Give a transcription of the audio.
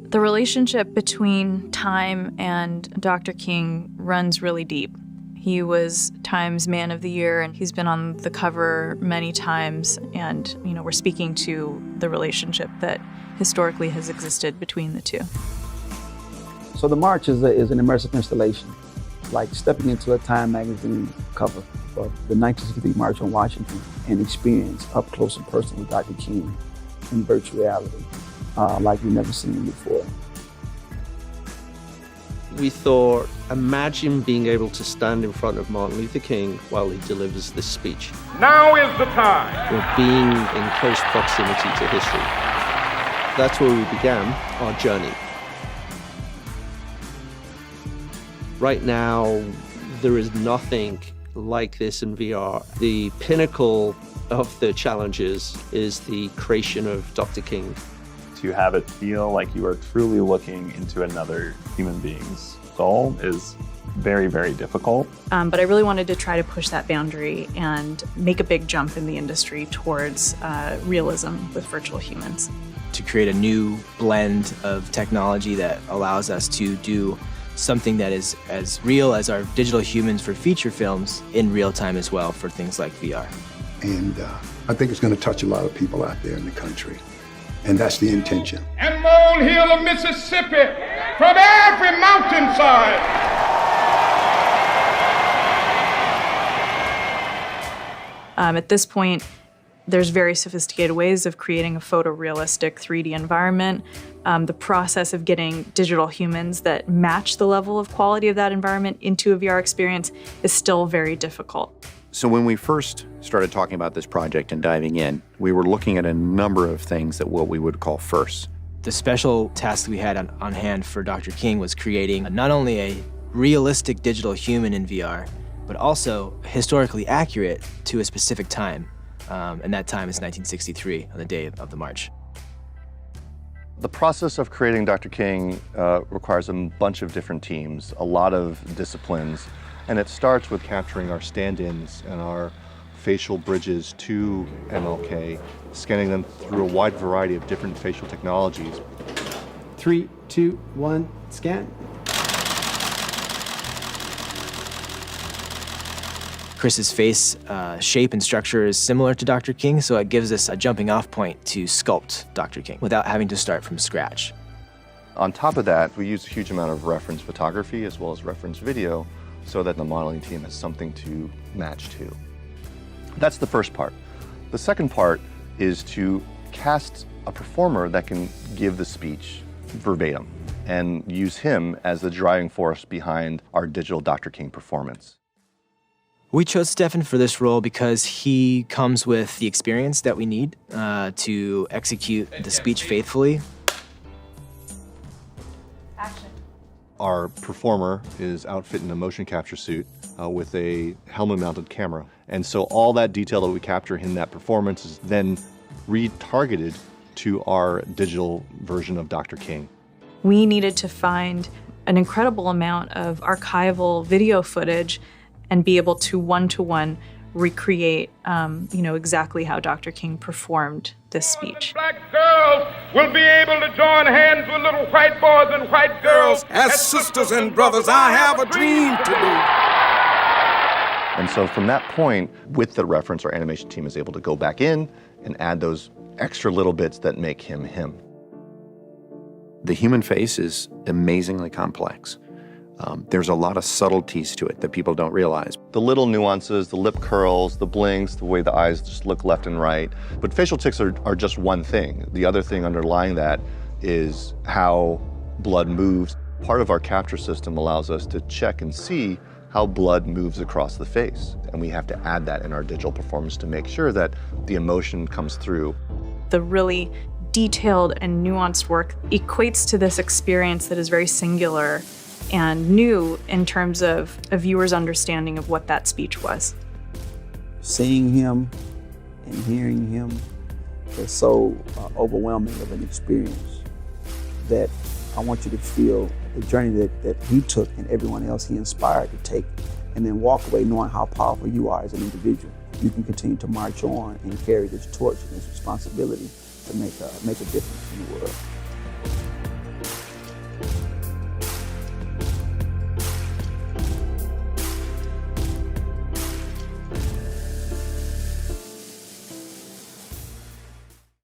The relationship between Time and Dr. King runs really deep. He was Time's Man of the Year, and he's been on the cover many times, and we're speaking to the relationship that historically has existed between the two. So the March is an immersive installation, like stepping into a Time magazine cover of the 1963 March on Washington and experience up close and personal with Dr. King in virtual reality, like we've never seen him before. We thought, imagine being able to stand in front of Martin Luther King while he delivers this speech. Now is the time. We're being in close proximity to history. That's where we began our journey. Right now, there is nothing like this in VR. The pinnacle of the challenges is the creation of Dr. King. To have it feel like you are truly looking into another human being's soul is very, very difficult. But I really wanted to try to push that boundary and make a big jump in the industry towards realism with virtual humans. To create a new blend of technology that allows us to do something that is as real as our digital humans for feature films in real time as well for things like VR. And I think it's going to touch a lot of people out there in the country. And that's the intention. And molehill of Mississippi, from every mountainside. At this point, there's very sophisticated ways of creating a photorealistic 3D environment. The process of getting digital humans that match the level of quality of that environment into a VR experience is still very difficult. So when we first started talking about this project and diving in, we were looking at a number of things that what we would call firsts. The special task we had on hand for Dr. King was creating not only a realistic digital human in VR, but also historically accurate to a specific time. And that time is 1963, on the day of the march. The process of creating Dr. King requires a bunch of different teams, a lot of disciplines. And it starts with capturing our stand-ins and our facial bridges to MLK, scanning them through a wide variety of different facial technologies. 3, 2, 1, scan. Chris's face shape and structure is similar to Dr. King, so it gives us a jumping off point to sculpt Dr. King without having to start from scratch. On top of that, we use a huge amount of reference photography as well as reference video so that the modeling team has something to match to. That's the first part. The second part is to cast a performer that can give the speech verbatim and use him as the driving force behind our digital Dr. King performance. We chose Stefan for this role because he comes with the experience that we need to execute the speech faithfully. Action. Our performer is outfitted in a motion capture suit with a helmet-mounted camera. And so all that detail that we capture in that performance is then retargeted to our digital version of Dr. King. We needed to find an incredible amount of archival video footage and be able to one-to-one recreate, exactly how Dr. King performed this speech. Black girls will be able to join hands with little white boys and white girls. As sisters and brothers, I have a dream to do. And so from that point, with the reference, our animation team is able to go back in and add those extra little bits that make him him. The human face is amazingly complex. There's a lot of subtleties to it that people don't realize. The little nuances, the lip curls, the blinks, the way the eyes just look left and right. But facial tics are just one thing. The other thing underlying that is how blood moves. Part of our capture system allows us to check and see how blood moves across the face. And we have to add that in our digital performance to make sure that the emotion comes through. The really detailed and nuanced work equates to this experience that is very singular and new in terms of a viewer's understanding of what that speech was. Seeing him and hearing him is so overwhelming of an experience that I want you to feel the journey that he took and everyone else he inspired to take, and then walk away knowing how powerful you are as an individual. You can continue to march on and carry this torch and this responsibility to make a difference in the world.